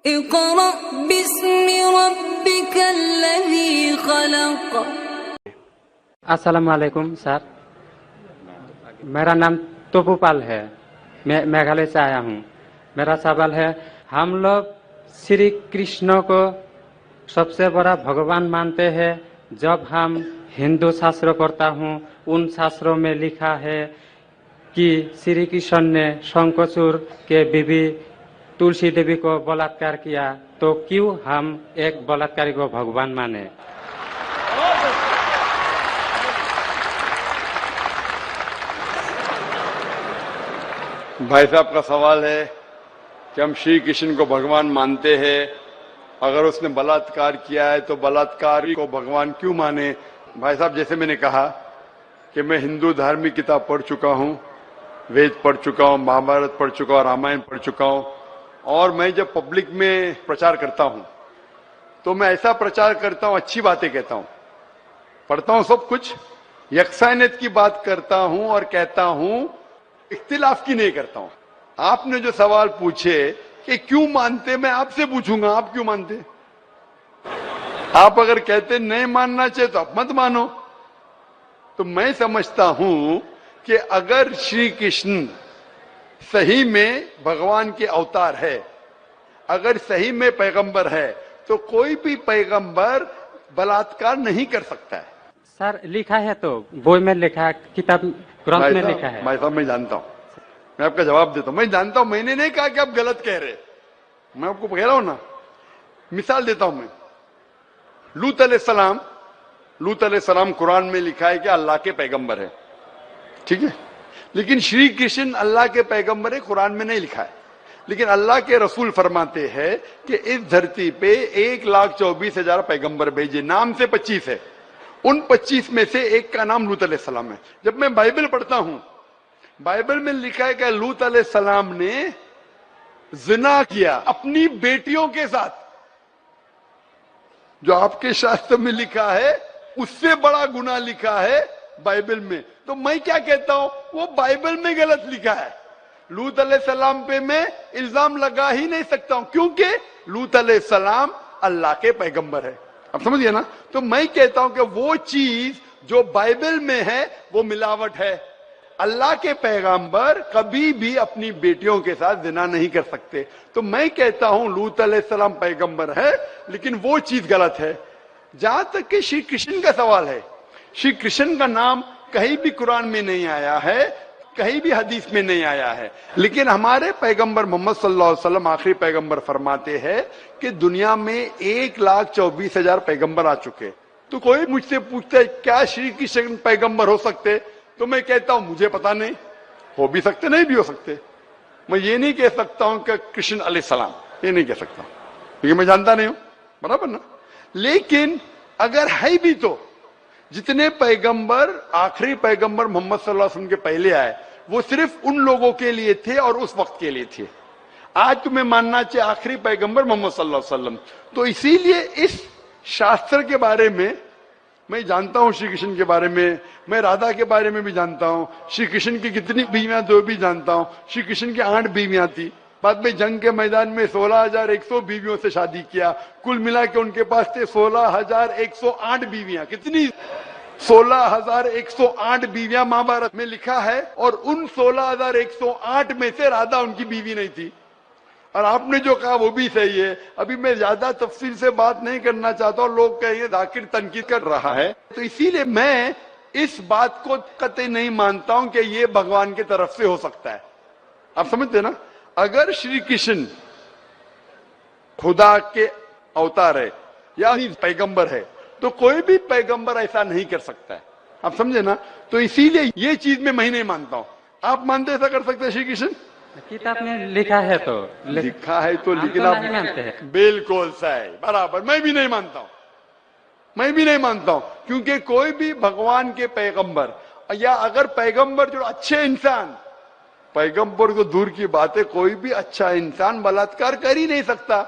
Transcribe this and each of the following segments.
इक़रा बिस्मि रब्बिकल्लज़ी ख़लक़। अस्सलाम वालेकुम सर, मेरा नाम तोपूपाल है, मैं मेघालय से आया हूँ। मेरा सवाल है, हम लोग श्री कृष्ण को सबसे बड़ा भगवान मानते हैं। जब हम हिंदू शास्त्र पढ़ता हूँ, उन शास्त्रों में लिखा है कि श्री कृष्ण ने शंखचूड़ के बीवी तुलसी देवी को बलात्कार किया, तो क्यों हम एक बलात्कारी को भगवान माने? भाई साहब का सवाल है कि हम श्री कृष्ण को भगवान मानते हैं, अगर उसने बलात्कार किया है तो बलात्कारी को भगवान क्यों माने। भाई साहब, जैसे मैंने कहा कि मैं हिंदू धार्मिक किताब पढ़ चुका हूँ, वेद पढ़ चुका हूँ, महाभारत पढ़ चुका हूँ, रामायण पढ़ चुका हूँ, और मैं जब पब्लिक में प्रचार करता हूँ तो मैं ऐसा प्रचार करता हूँ, अच्छी बातें कहता हूँ, पढ़ता हूँ सब कुछ, यकसानियत की बात करता हूँ और कहता हूँ, इख्तिलाफ की नहीं करता हूं। आपने जो सवाल पूछे कि क्यों मानते, मैं आपसे पूछूंगा आप क्यों मानते। आप अगर कहते नहीं मानना चाहिए तो आप मत मानो। तो मैं समझता हूं कि अगर श्री कृष्ण सही में भगवान के अवतार है, अगर सही में पैगंबर है, तो कोई भी पैगंबर बलात्कार नहीं कर सकता है। सर लिखा है, तो बोई में लिखा है, किताब ग्रंथ में लिखा है। भाई साहब, मैं जानता हूं, मैं आपका जवाब देता हूं, मैं जानता हूं, मैंने नहीं कहा कि आप गलत कह रहे, मैं आपको कह रहा हूं ना। मिसाल देता हूं मैं, लूत अलैहिस्सलाम कुरान में लिखा है कि अल्लाह के पैगंबर है, ठीक है, लेकिन श्री कृष्ण अल्लाह के पैगंबर है, कुरान में नहीं लिखा है। लेकिन अल्लाह के रसूल फरमाते हैं कि इस धरती पे 1,24,000 पैगंबर भेजे, नाम से 25 है, उन 25 में से एक का नाम लूत अलैहिस्सलाम है। जब मैं बाइबल पढ़ता हूं, बाइबल में लिखा है कि लूत अलैहिस्सलाम ने जिना किया अपनी बेटियों के साथ, जो आपके शास्त्र में लिखा है उससे बड़ा गुनाह लिखा है बाइबल में। तो मैं क्या कहता हूं, वो बाइबल में गलत लिखा है। लूत अलैहिस्सलाम पे मैं इल्जाम लगा ही नहीं सकता हूं, क्योंकि लूत अलैहिस्सलाम अल्लाह के पैगंबर है। आप समझिए ना। तो मैं कहता हूं कि वो चीज जो बाइबल में है वो मिलावट है। अल्लाह के पैगंबर कभी भी अपनी बेटियों के साथ जिना नहीं कर सकते। तो मैं कहता हूं लूत अलैहिस्सलाम पैगंबर है, लेकिन वो चीज गलत है। जहां तक कि श्री कृष्ण का सवाल है, श्री कृष्ण का नाम कहीं भी कुरान में नहीं आया है, कहीं भी हदीस में नहीं आया है, लेकिन हमारे पैगंबर मोहम्मद सल्लल्लाहु अलैहि वसल्लम आखिरी पैगंबर फरमाते हैं कि दुनिया में 1,24,000 पैगंबर आ चुके। तो कोई मुझसे पूछता है क्या श्री कृष्ण पैगंबर हो सकते, तो मैं कहता हूं मुझे पता नहीं, हो भी सकते नहीं भी हो सकते। मैं ये नहीं कह सकता हूं कि कृष्ण अलैहिस्सलाम, ये नहीं कह सकता क्योंकि मैं जानता नहीं हूं, बराबर ना। लेकिन अगर है भी तो जितने पैगंबर आखिरी पैगंबर मोहम्मद सल्लल्लाहु अलैहि वसल्लम के पहले आए वो सिर्फ उन लोगों के लिए थे और उस वक्त के लिए थे। आज तुम्हें मानना चाहिए आखिरी पैगंबर मोहम्मद सल्लल्लाहु अलैहि वसल्लम। तो इसीलिए इस शास्त्र के बारे में मैं जानता हूं, श्री कृष्ण के बारे में, मैं राधा के बारे में भी जानता हूं, श्री कृष्ण की कितनी बीवियां दो भी जानता हूं। श्री कृष्ण की 8 बीवियां थी, बाद में जंग के मैदान में 16,100 बीवियों से शादी किया, कुल मिला के उनके पास थे 16,108 बीवियां। कितनी? 16,108 बीवियां महाभारत में लिखा है, और उन 16,108 में से राधा उनकी बीवी नहीं थी। और आपने जो कहा वो भी सही है। अभी मैं ज्यादा तफसील से बात नहीं करना चाहता हूं, लोग कहेंगे जाकिर तनकीद कर रहा है, तो इसीलिए मैं इस बात को कतई नहीं मानता हूं कि ये भगवान की तरफ से हो सकता है। आप समझते ना। अगर श्री कृष्ण खुदा के अवतार है या पैगंबर है, तो कोई भी पैगंबर ऐसा नहीं कर सकता है। आप समझे ना। तो इसीलिए ये चीज मैं नहीं मानता हूं। आप मानते ऐसा कर सकते हैं श्री कृष्ण? किताब में लिखा है तो लिखा है तो, लेकिन तो आप नहीं मानते हैं। बिल्कुल सही, बराबर। मैं भी नहीं मानता हूं, मैं भी नहीं मानता हूं, क्योंकि कोई भी भगवान के पैगंबर या अगर पैगंबर जो अच्छे इंसान, पैगंबर तो दूर की बात है, कोई भी अच्छा इंसान बलात्कार कर ही नहीं सकता।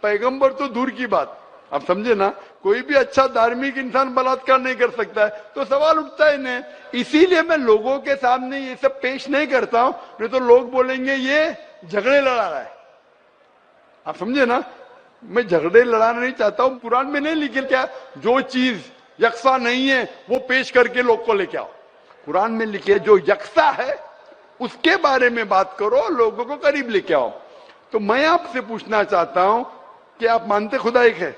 पैगंबर तो दूर की बात, आप समझे ना। कोई भी अच्छा धार्मिक इंसान बलात्कार नहीं कर सकता है, तो सवाल उठता ही नहीं। इसीलिए मैं लोगों के सामने ये सब पेश नहीं करता हूं, नहीं तो लोग बोलेंगे ये झगड़े लड़ा रहा है। आप समझे ना। मैं झगड़े लड़ाना नहीं चाहता हूं, कुरान में नहीं लिखे क्या जो चीज यकसा नहीं है वो पेश करके लोग को लेके आओ। कुरान में लिखे जो यकसा है उसके बारे में बात करो, लोगों को करीब लेके आओ। तो मैं आपसे पूछना चाहता हूं कि आप मानते खुदा एक है?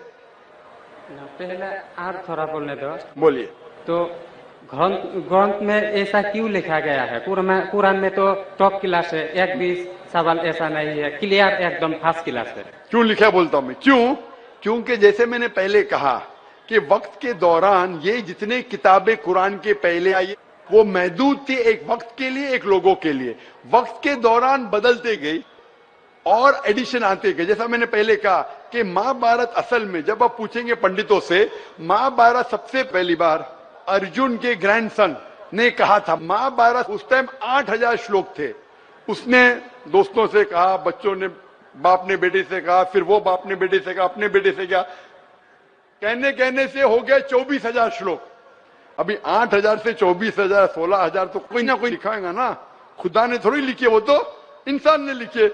पहले और थोड़ा बोलने दो। बोलिए। तो ग्रंथ में ऐसा क्यों लिखा गया है? कुरान में तो टॉप क्लास है, एक भी सवाल ऐसा नहीं है, क्लियर एकदम फर्स्ट क्लास है। क्यों लिखा बोलता हूं मैं, क्यों? क्योंकि जैसे मैंने पहले कहा कि वक्त के दौरान ये जितने किताबें कुरान के पहले आई वो महदूद थी, एक वक्त के लिए, एक लोगों के लिए। वक्त के दौरान बदलते गई और एडिशन आते गए। जैसा मैंने पहले कहा कि महाभारत असल में जब आप पूछेंगे पंडितों से, महाभारत सबसे पहली बार अर्जुन के ग्रैंडसन ने कहा था। महाभारत उस टाइम 8000 श्लोक थे। उसने दोस्तों से कहा, बच्चों ने बाप ने बेटे से कहा, फिर वो बाप ने बेटे से कहा, अपने बेटे से कहा, कहने कहने से हो गया 24,000 श्लोक। अभी 8000 से 24,000 16,000 तो कोई ना कोई लिखाएगा ना, खुदा ने थोड़ी लिखे, वो तो इंसान ने लिखे।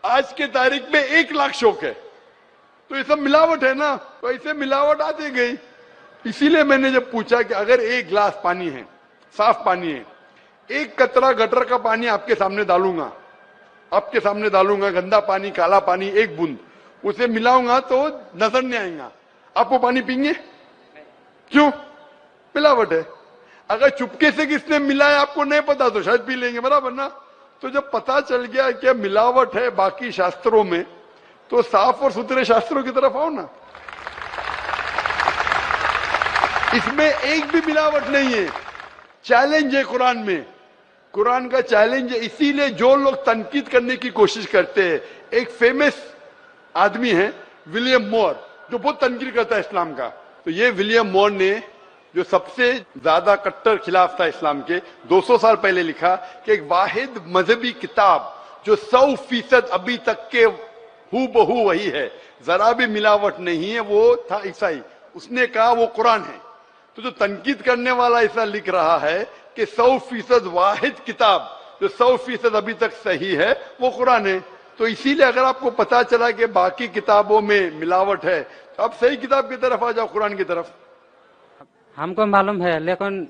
आज के तारीख में 1 लाख श्लोक है, तो ये सब मिलावट है ना, तो ऐसे मिलावट आती गई। इसीलिए मैंने जब पूछा कि अगर 1 गिलास पानी है, साफ पानी है, 1 कतरा गटर का पानी आपके सामने डालूंगा, गंदा पानी, काला पानी, 1 बूंद उसे मिलाऊंगा तो नजर नहीं आएगा, आपको पानी पीएंगे? क्यों? मिलावट है। अगर चुपके से किसने मिलाया आपको नहीं पता तो शायद पी लेंगे, बराबर ना? तो जब पता चल गया कि मिलावट है बाकी शास्त्रों में, तो साफ और सुथरे शास्त्रों की तरफ आओ ना। इसमें एक भी मिलावट नहीं है। चैलेंज है कुरान में, कुरान का चैलेंज है। इसीलिए जो लोग तनकीद करने की कोशिश करते हैं, एक फेमस आदमी है विलियम मोर, जो बहुत तनकीद करता है इस्लाम का। तो ये विलियम मोर ने, जो सबसे ज्यादा कट्टर खिलाफ था इस्लाम के, 200 साल पहले लिखा कि एक वाहिद मजहबी किताब जो 100% अभी तक के हूबहू वही है, जरा भी मिलावट नहीं है, वो था ईसाई। उसने कहा वो कुरान है। तो जो तनकीद करने वाला ऐसा लिख रहा है कि 100% वाहिद किताब जो 100% अभी तक सही है वो कुरान है। तो इसीलिए अगर आपको पता चला कि बाकी किताबों में मिलावट है, तो आप सही किताब की तरफ आ जाओ, कुरान की तरफ। हमको मालूम है, लेकिन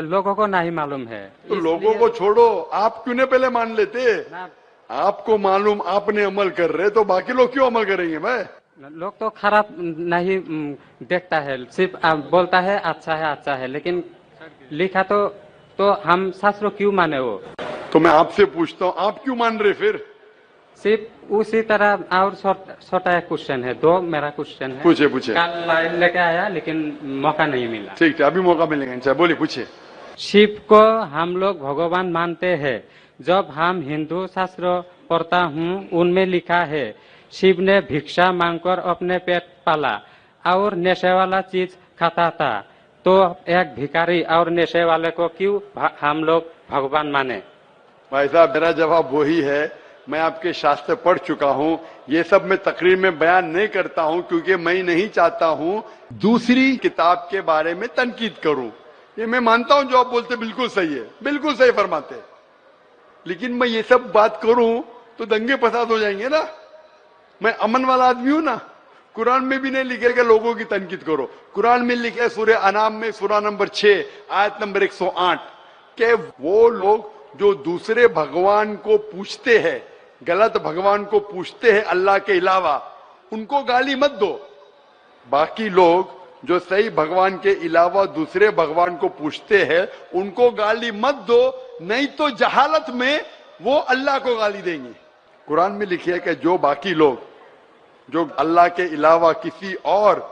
लोगों को नहीं मालूम है। तो लोगों को छोड़ो, आप क्यों नहीं पहले मान लेते? आपको मालूम, आपने अमल कर रहे, तो बाकी लोग क्यों अमल करेंगे? भाई लोग तो खराब नहीं देखता है, सिर्फ बोलता है अच्छा है, लेकिन लिखा तो हम शास्त्र क्यों माने वो? तो मैं आपसे पूछता हूँ, आप क्यों मान रहे फिर? सिर्फ उसी तरह। और छोटा एक क्वेश्चन है, 2 मेरा क्वेश्चन है। पूछे। कल लाइन लेके आया लेकिन मौका नहीं मिला। ठीक है, अभी मौका मिलेगा इंशाल्लाह। बोलिए, पूछिए। शिव को हम लोग भगवान मानते हैं। जब हम हिंदू शास्त्र पढ़ता हूँ, उनमें लिखा है शिव ने भिक्षा मांगकर अपने पेट पाला और नशे वाला चीज खाता था। तो एक भिखारी और नशे वाले को क्यों हम लोग भगवान माने? भाई साहब, मेरा जवाब वही है। मैं आपके शास्त्र पढ़ चुका हूँ। ये सब मैं तकरीर में बयान नहीं करता हूँ, क्योंकि मैं नहीं चाहता हूँ दूसरी किताब के बारे में तनकीद करूं। ये मैं मानता हूँ जो आप बोलते बिल्कुल सही है, बिल्कुल सही फरमाते, लेकिन मैं ये सब बात करूं तो दंगे फसाद हो जाएंगे ना। मैं अमन वाला आदमी हूं ना। कुरान में भी नहीं लिखेगा लोगों की तनकीद करो। कुरान में लिखे सूरह अनाम में सूरह नंबर 6 आयत नंबर 108 के वो लोग जो दूसरे भगवान को पूछते हैं, गलत भगवान को पूछते हैं अल्लाह के अलावा, उनको गाली मत दो। बाकी लोग जो सही भगवान के अलावा दूसरे भगवान को पूछते हैं उनको गाली मत दो, नहीं तो जहालत में वो अल्लाह को गाली देंगे। कुरान में लिखा है कि जो बाकी लोग जो अल्लाह के अलावा किसी और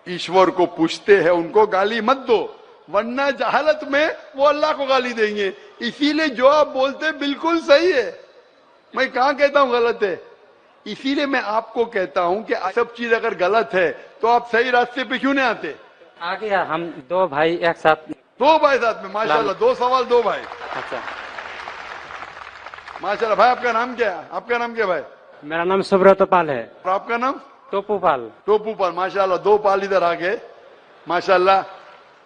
ईश्वर को पूछते हैं उनको गाली मत दो, वरना जहालत में वो अल्लाह को गाली देंगे। इसीलिए जो आप बोलते बिल्कुल सही है, मैं कहां कहता हूं गलत है। इसीलिए मैं आपको कहता हूं कि सब चीज अगर गलत है तो आप सही रास्ते पे क्यों नहीं आते? आ गया, हम 2 भाई एक साथ। 2 भाई साथ में, माशाल्लाह। 2 सवाल 2 भाई। अच्छा, माशाल्लाह। भाई आपका नाम क्या है? आपका नाम क्या भाई? मेरा नाम सुब्रत पाल है। और आपका नाम? टोपू पाल। टोपू पाल, माशाल्लाह। 2 पाल इधर आ गए, माशाल्लाह।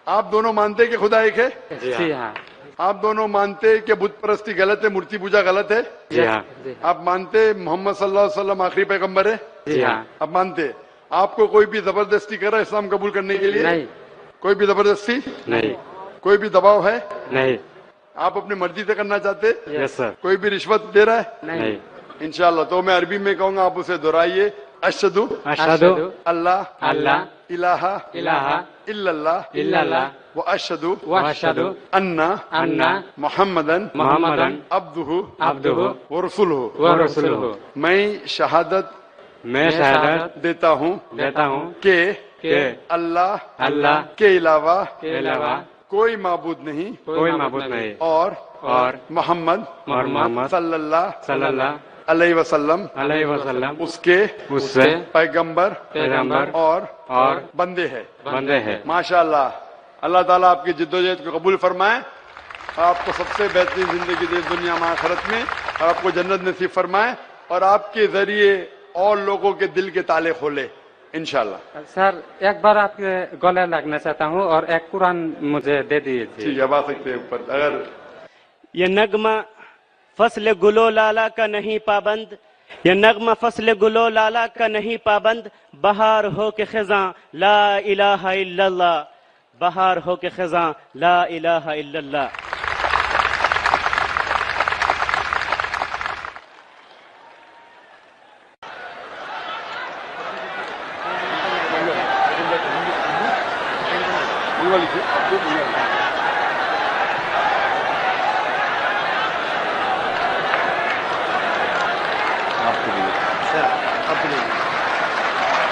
आप दोनों मानते हैं कि खुदा एक है? जी हाँ। आप दोनों मानते हैं कि बुत परस्ती गलत है, मूर्ति पूजा गलत है? जी हाँ। आप मानते मोहम्मद सल्लल्लाहु अलैहि वसल्लम आखिरी पैगंबर है? जी हाँ। अब मानते, आपको कोई भी जबरदस्ती कर रहा है इस्लाम कबूल करने के लिए? नहीं। कोई भी जबरदस्ती नहीं। कोई भी दबाव है? नहीं। आप अपनी मर्जी से करना चाहते? Yes sir. कोई भी रिश्वत दे रहा है? नहीं। इंशाल्लाह। तो मैं अरबी में कहूंगा, आप उसे दोहराइए। अशहदु अशहदु अल्लाह अल्लाह इलाहा इलाहा इल्लल्लाह इल्लल्लाह व अशहदु व अशहदु अन्ना अन्ना मुहम्मदन मुहम्मदन अब्दुहु अब्दुहु व रसूलुहु। व रसूलुहु। मैं शहादत मैं शहादत देता हूँ देता हूँ कि कि अल्लाह अल्लाह के अलावा के अलावा कोई माबूद नहीं कोई माबूद नहीं और मोहम्मद मोहम्मद सल्लल्लाहु अलैहि अलैहि वसल्लम उससे पैगंबर पैगंबर और बंदे हैं। बंदे हैं। माशाअल्लाह। अल्लाह ताला आपकी जिद्दोजहद को कबूल फरमाए, आपको सबसे बेहतरीन जिंदगी दे दुनिया में आखिरत में, और आपको जन्नत नसीब फरमाए, और आपके जरिए और लोगों के दिल के ताले खोले इंशाल्लाह। सर एक बार आपके गले लगना चाहता हूँ और एक कुरान मुझे दे दीजिए। ठीक है, अब आ सकते हैं ऊपर। अगर ये नगमा फसल गुलो लाला का नहीं पाबंद, ये नगमा फसल गुलो लाला का नहीं पाबंद, बहार हो के खिज़ां ला इलाहा इल्लल्लाह, बहार हो के खिज़ां ला इलाहा इल्लल्लाह।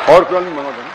और कुरान मंगा दो ना।